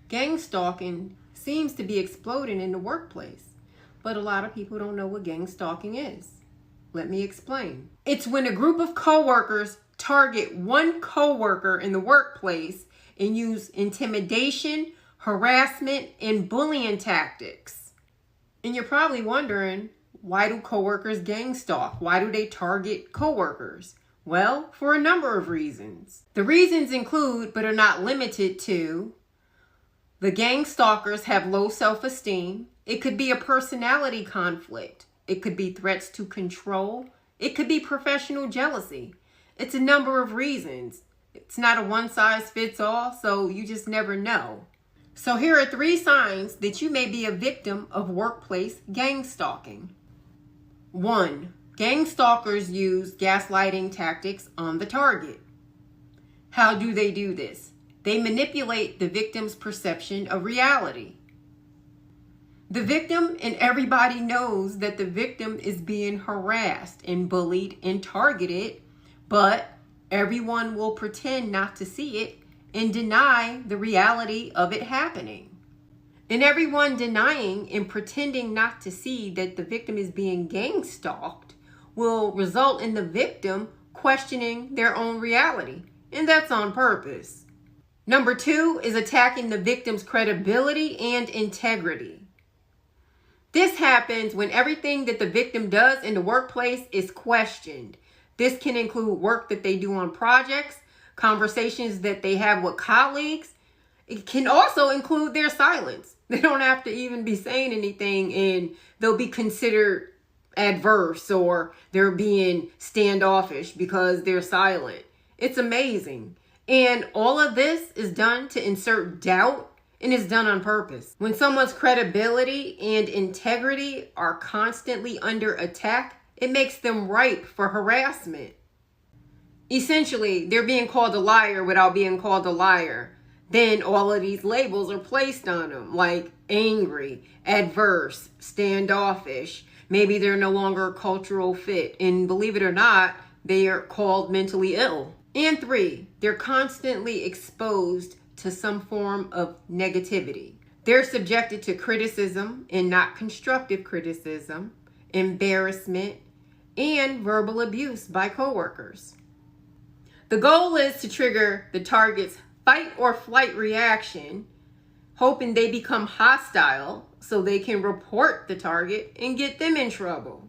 Gang stalking seems to be exploding in the workplace, but a lot of people don't know what gang stalking is. Let me explain. It's when a group of coworkers target one coworker in the workplace and use intimidation, harassment, and bullying tactics. And you're probably wondering, why do coworkers gang stalk? Why do they target coworkers? Well, for a number of reasons. The reasons include, but are not limited to, the gang stalkers have low self-esteem. It could be a personality conflict. It could be threats to control. It could be professional jealousy. It's a number of reasons. It's not a one-size-fits-all, so you just never know. So here are 3 signs that you may be a victim of workplace gang stalking. 1. Gang stalkers use gaslighting tactics on the target. How do they do this? They manipulate the victim's perception of reality. The victim and everybody knows that the victim is being harassed and bullied and targeted, but everyone will pretend not to see it and deny the reality of it happening. And everyone denying and pretending not to see that the victim is being gang stalked will result in the victim questioning their own reality, and that's on purpose. Number 2 is attacking the victim's credibility and integrity. This happens when everything that the victim does in the workplace is questioned. This can include work that they do on projects, conversations that they have with colleagues. It can also include their silence. They don't have to even be saying anything and they'll be considered adverse or they're being standoffish because they're silent. It's amazing. And all of this is done to insert doubt, and is done on purpose. When someone's credibility and integrity are constantly under attack, it makes them ripe for harassment. Essentially, they're being called a liar without being called a liar. Then all of these labels are placed on them, like angry, adverse, standoffish. Maybe they're no longer a cultural fit. And believe it or not, they are called mentally ill. And 3, they're constantly exposed to some form of negativity. They're subjected to criticism and not constructive criticism, embarrassment, and verbal abuse by coworkers. The goal is to trigger the target's fight or flight reaction, hoping they become hostile so they can report the target and get them in trouble.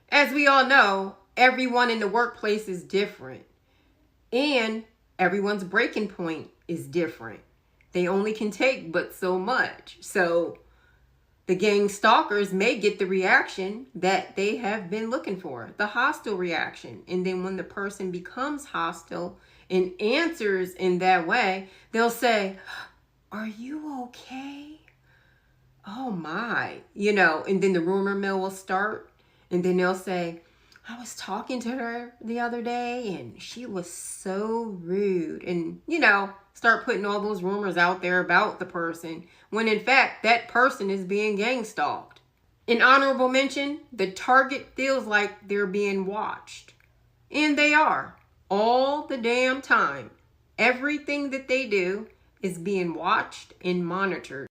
As we all know, everyone in the workplace is different. And everyone's breaking point is different. They only can take but so much. So the gang stalkers may get the reaction that they have been looking for, the hostile reaction. And then when the person becomes hostile and answers in that way, they'll say, "Are you okay? Oh my," and then the rumor mill will start. And then they'll say, "I was talking to her the other day and she was so rude," and start putting all those rumors out there about the person when in fact that person is being gang stalked. An honorable mention, the target feels like they're being watched, and they are all the damn time. Everything that they do is being watched and monitored.